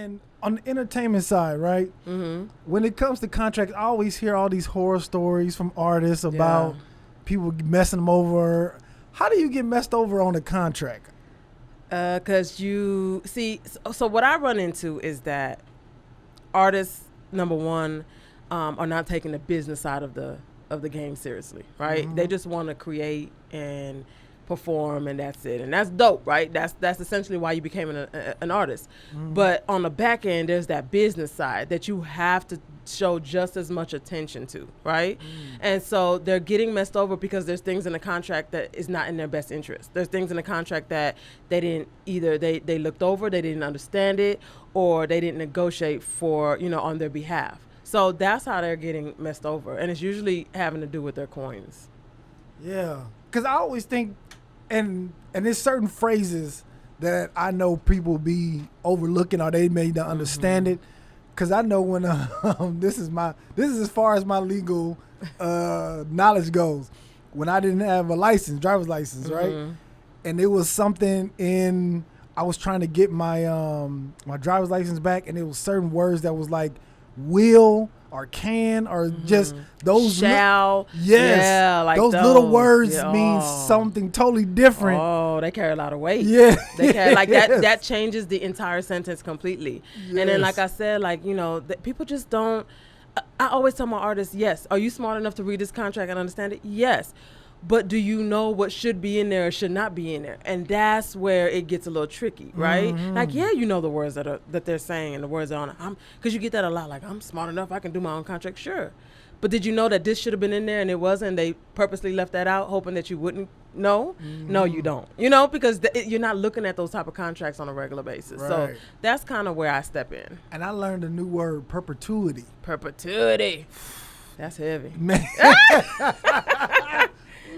And on the entertainment side, right? Mm-hmm. When it comes to contracts, I always hear all these horror stories from artists about people messing them over. How do you get messed over on a contract? Because you see, so what I run into is that artists, number one, are not taking the business side of the game seriously, right? Mm-hmm. They just want to create and perform, and that's it, and that's dope, right? That's essentially why you became an artist. Mm-hmm. But on the back end, there's that business side that you have to show just as much attention to, right? And so they're getting messed over because there's things in the contract that is not in their best interest. There's things in the contract that they didn't either they looked over, they didn't understand it, or they didn't negotiate for, on their behalf. So that's how they're getting messed over, and it's usually having to do with their coins. Yeah, because I always think, and there's certain phrases that I know people be overlooking or they may not understand it. Because I know when this is as far as my legal knowledge goes. When I didn't have a driver's license, right, and it was something I was trying to get my my driver's license back, and it was certain words that was like will or can or just those shall. Like those little words mean something totally different. Oh, they carry a lot of weight. Yeah, they carry like that changes the entire sentence completely. Yes. And then, like I said, like people just don't. I always tell my artists, yes, are you smart enough to read this contract and understand it? Yes. But do you know what should be in there or should not be in there? And that's where it gets a little tricky, right? Like, the words that they're saying and the words on it. Because you get that a lot. Like, I'm smart enough, I can do my own contract, sure. But did you know that this should have been in there and it wasn't? And they purposely left that out, hoping that you wouldn't know? No, you don't. Because you're not looking at those type of contracts on a regular basis. Right. So that's kind of where I step in. And I learned a new word, perpetuity. Perpetuity. That's heavy. Man.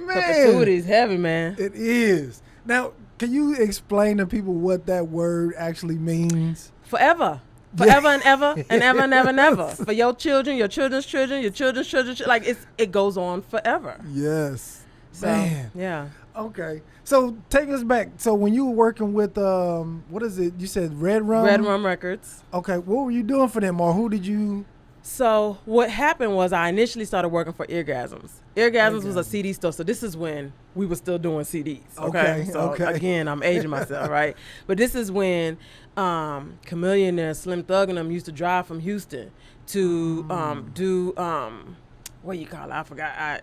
Perpetuity is heavy, man. It is. Now, can you explain to people what that word actually means? Forever. Forever and ever and ever and ever and ever. For your children, your children's children, your children's children. Like, it goes on forever. Yes. So, man. Yeah. Okay. So, take us back. So, when you were working with, what is it? You said Redrum? Redrum Records. Okay. What were you doing for them, or who did you... So what happened was I initially started working for Eargasms. Eargasms was a CD store, so this is when we were still doing CDs. Okay. So again, I'm aging myself, right? But this is when Chameleon and Slim Thug and them used to drive from Houston to do what you call it? I forgot.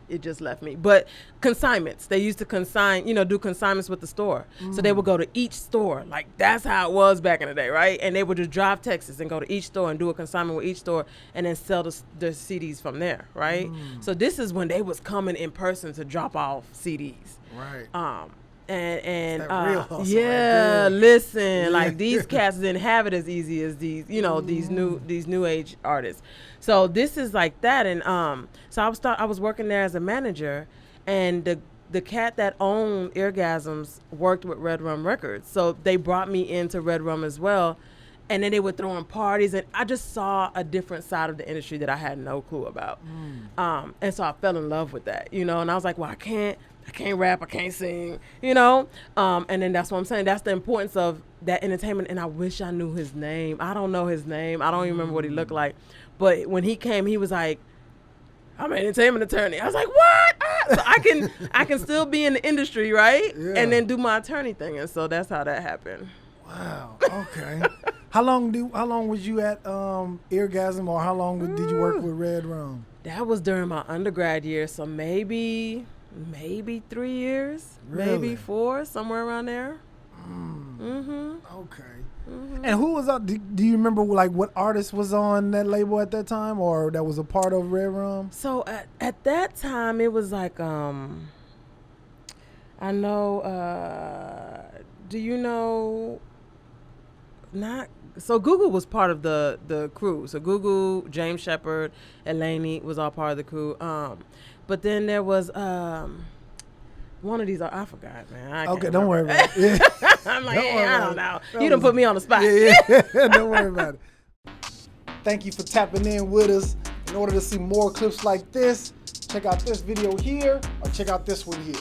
It just left me. But consignments. They used to do consignments with the store. So they would go to each store. Like, that's how it was back in the day, right? And they would just drive Texas and go to each store and do a consignment with each store and then sell the CDs from there, right? So this is when they was coming in person to drop off CDs. Right. And real hustle yeah, listen, like these cats didn't have it as easy as these, these new age artists. So this is like that, and so I was working there as a manager, and the cat that owned Eargasms worked with Redrum Records, so they brought me into Redrum as well, and then they were throwing parties, and I just saw a different side of the industry that I had no clue about, and so I fell in love with that, and I was like, well, I can't rap, I can't sing, and then that's what I'm saying. That's the importance of that entertainment. And I wish I knew his name. I don't know his name. I don't even remember what he looked like. But when he came, he was like, I'm an entertainment attorney. I was like, what? So I can still be in the industry, right? Yeah. And then do my attorney thing. And so that's how that happened. Wow. Okay. How long was you at Eargasm, or how long did you work with Redrum? That was during my undergrad year, so maybe 3 years, really? Maybe 4, somewhere around there. Okay. And who was up? Do you remember like what artist was on that label at that time, or that was a part of Redrum? So at that time, it was like I know. Do you know? Not so. Google was part of the crew. So Google, James Shepard, Elaney was all part of the crew. But then there was one of these. I forgot, man. Okay, don't worry about it. Yeah. I'm like, I don't know. You done put me on the spot. Yeah. Don't worry about it. Thank you for tapping in with us. In order to see more clips like this, check out this video here or check out this one here.